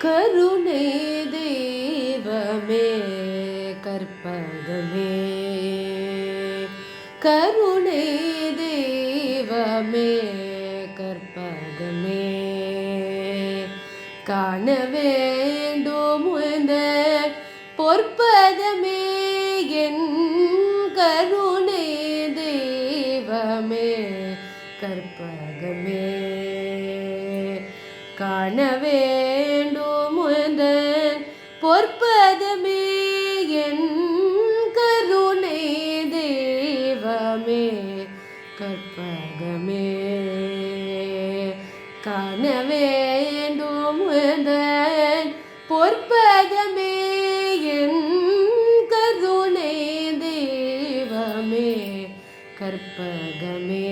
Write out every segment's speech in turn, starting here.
கருணை தெய்வமே கற்பகமே, கருணை தெய்வமே கற்பகமே, காண வேண்டும் உந்தன் பொற்பதமே என் கருணை தெய்வமே கற்பகமே, காண வேண்டும் உந்தன் பொற்பதமே என் கருணை தெய்வமே கற்பகமே, காண வேண்டும் உந்தன் பொற்பதமே என் கருணை தெய்வமே கற்பகமே.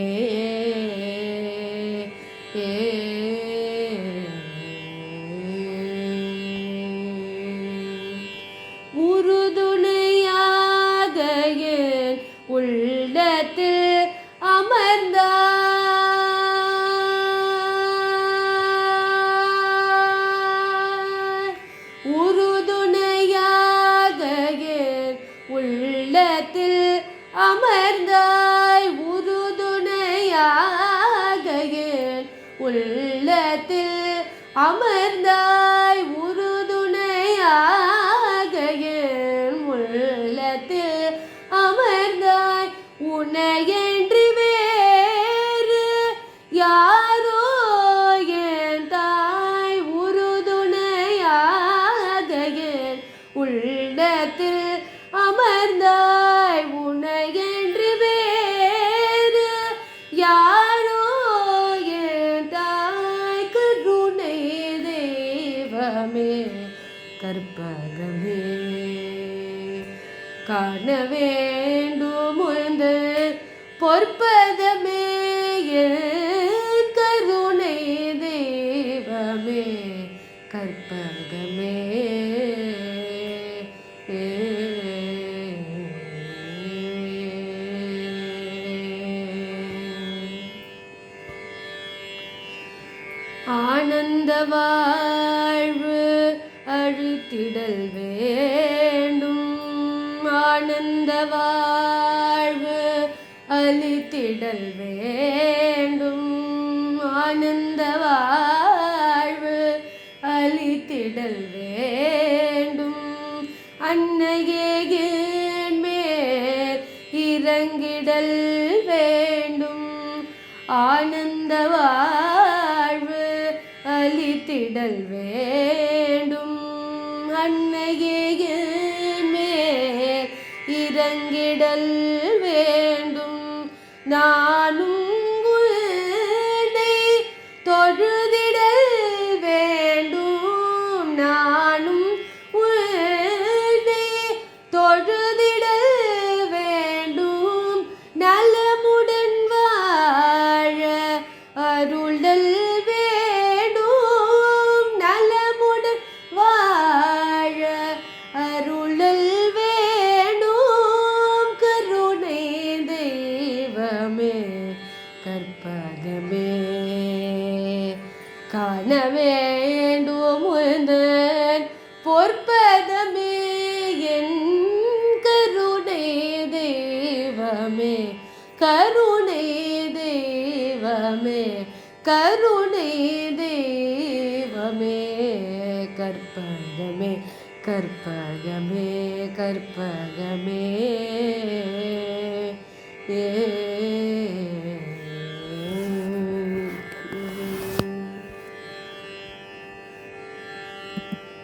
உறுதுணையாக என் உள்ளத்தில் அமர்ந்தாய், உறுதுணையாக என் உள்ளத்தில் அமர்ந்தாய், உறுதுணையாக என் உள்ளத்தில் அமர்ந்தாய், உறுதுணையாக என் உள்ளத்தில் அமர்ந்தாய், உன்னையன்றி வேறு யாரோ என் தாய், உறுதுணையாக என் உள்ளத்தில் அமர்ந்தாய், உன்னையன்றி வேறு யாரோ என் தாய், கருணை தெய்வமே கற்பகமே, காண வேண்டும் உந்தன் பொற்பதமே என் கருணை தெய்வமே கற்பகமே. ஆனந்த வாழ்வு அழித்திடல் வேண்டும், ஆனந்த வாழ்வு அழித்திடல் வேண்டும், ஆனந்த வாழ்வு அழித்திடல் வேண்டும், அன்னையே என் மேல் இறங்கிடல் வேண்டும், ஆனந்த வாழ்வு அழித்திடல் வேண்டும், அன்னையே என் மேல் இறங்கிடல் வேண்டும், நானும் உன்னை தொழுதிடல் வேண்டும், நானும் உன்னை தொழுதிடல் வேண்டும், நலமுடன் வாழ அருள்தல் வேண்டும், நலமுடன் வாழ அருள்தல் வேண்டும், கருணை தெய்வமே கற்பகமே, காண வேண்டும் உந்தன் பொற்பதமே என் கருணை தெய்வமே கருணை தெய்வமே கருணை தெய்வமே கற்பகமே கற்பகமே கற்பகமே.